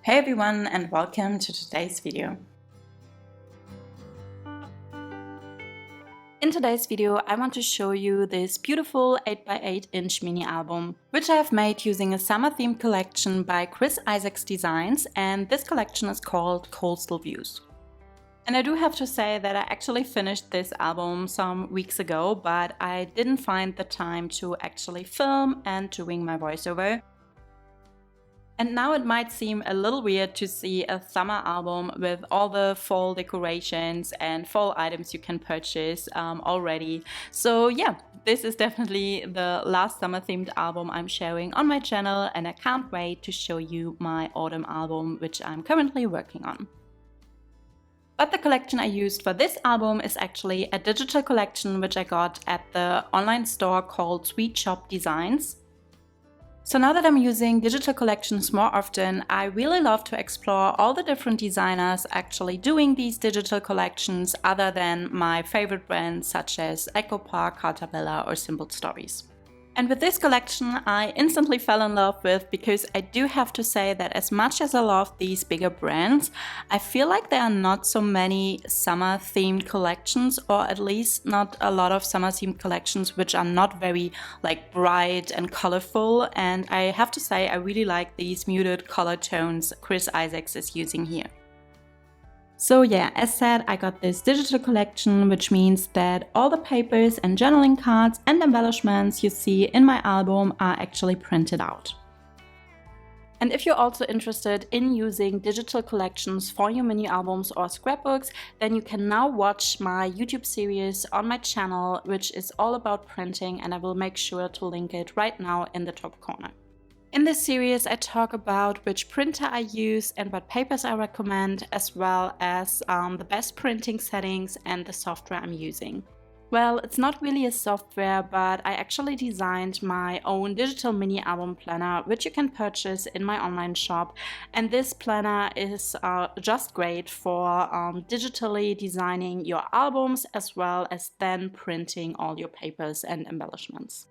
Hey everyone, and welcome to today's video. In today's video, I want to show you this beautiful 8x8 inch mini album, which I've made using a summer themed collection by Kris Isaacs Designs, and this collection is called Coastal Views. And I do have to say that I actually finished this album some weeks ago, but I didn't find the time to actually film and doing my voiceover. And now it might seem a little weird to see a summer album with all the fall decorations and fall items you can purchase already. So yeah, this is definitely the last summer themed album I'm sharing on my channel, and I can't wait to show you my autumn album, which I'm currently working on. But the collection I used for this album is actually a digital collection which I got at the online store called Sweet Shop Designs. So now that I'm using digital collections more often, I really love to explore all the different designers actually doing these digital collections other than my favorite brands such as Echo Park, Caterpillar or Simple Stories. And with this collection I instantly fell in love with, because I do have to say that as much as I love these bigger brands, I feel like there are not so many summer themed collections, or at least not a lot of summer themed collections which are not very bright and colorful, and I have to say I really like these muted color tones Kris Isaacs is using here. So yeah, as said, I got this digital collection, which means that all the papers and journaling cards and embellishments you see in my album are actually printed out. And if you're also interested in using digital collections for your mini albums or scrapbooks, then you can now watch my YouTube series on my channel, which is all about printing, and I will make sure to link it right now in the top corner. In this series, I talk about which printer I use and what papers I recommend, as well as the best printing settings and the software I'm using. Well, it's not really a software, but I actually designed my own digital mini album planner, which you can purchase in my online shop. And this planner is just great for digitally designing your albums, as well as then printing all your papers and embellishments.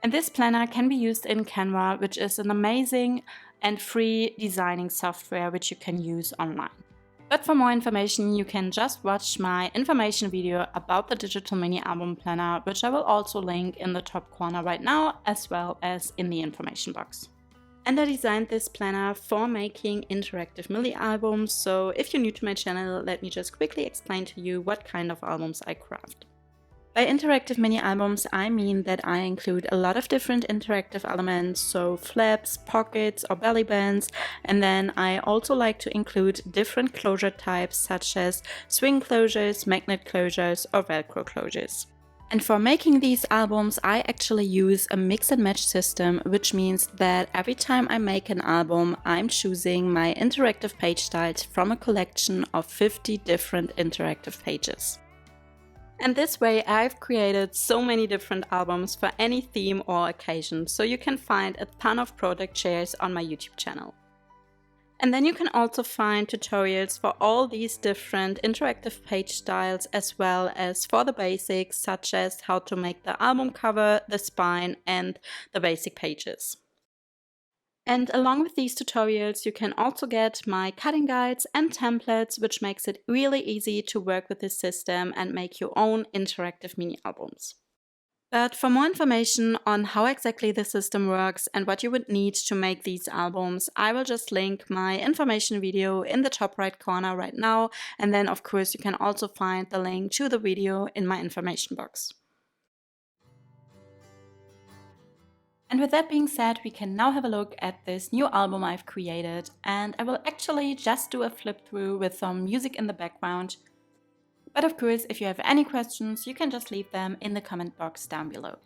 And this planner can be used in Canva, which is an amazing and free designing software which you can use online. But for more information, you can just watch my information video about the digital mini album planner, which I will also link in the top corner right now, as well as in the information box. And I designed this planner for making interactive mini albums, so if you're new to my channel, let me just quickly explain to you what kind of albums I craft. By interactive mini albums, I mean that I include a lot of different interactive elements, so flaps, pockets or belly bands, and then I also like to include different closure types such as swing closures, magnet closures or Velcro closures. And for making these albums, I actually use a mix and match system, which means that every time I make an album, I'm choosing my interactive page styles from a collection of 50 different interactive pages. And this way I've created so many different albums for any theme or occasion, so you can find a ton of product shares on my YouTube channel. And then you can also find tutorials for all these different interactive page styles, as well as for the basics such as how to make the album cover, the spine and the basic pages. And along with these tutorials, you can also get my cutting guides and templates, which makes it really easy to work with this system and make your own interactive mini albums. But for more information on how exactly the system works and what you would need to make these albums, I will just link my information video in the top right corner right now. And then of course you can also find the link to the video in my information box. And with that being said, we can now have a look at this new album I've created, and I will actually just do a flip through with some music in the background. But of course, if you have any questions, you can just leave them in the comment box down below.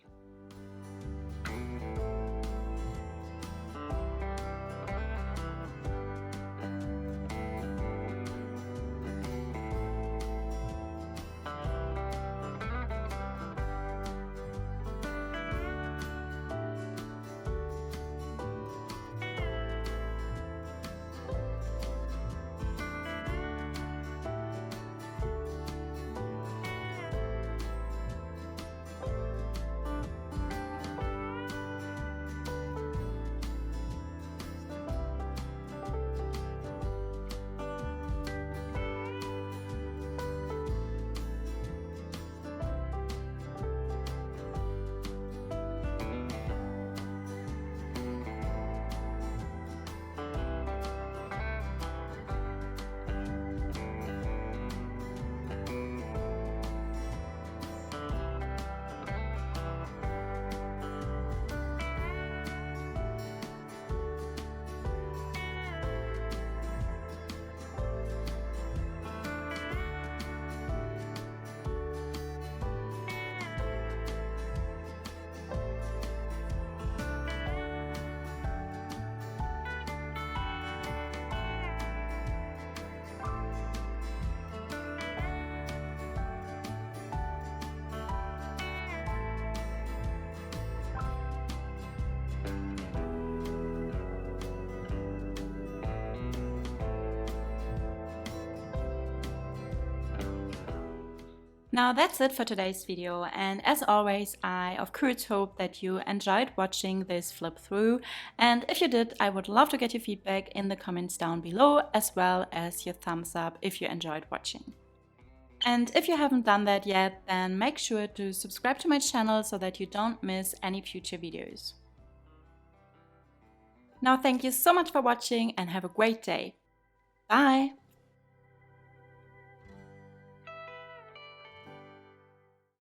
Now that's it for today's video, and as always I of course hope that you enjoyed watching this flip through, and if you did I would love to get your feedback in the comments down below, as well as your thumbs up if you enjoyed watching. And if you haven't done that yet, then make sure to subscribe to my channel so that you don't miss any future videos. Now thank you so much for watching and have a great day. Bye!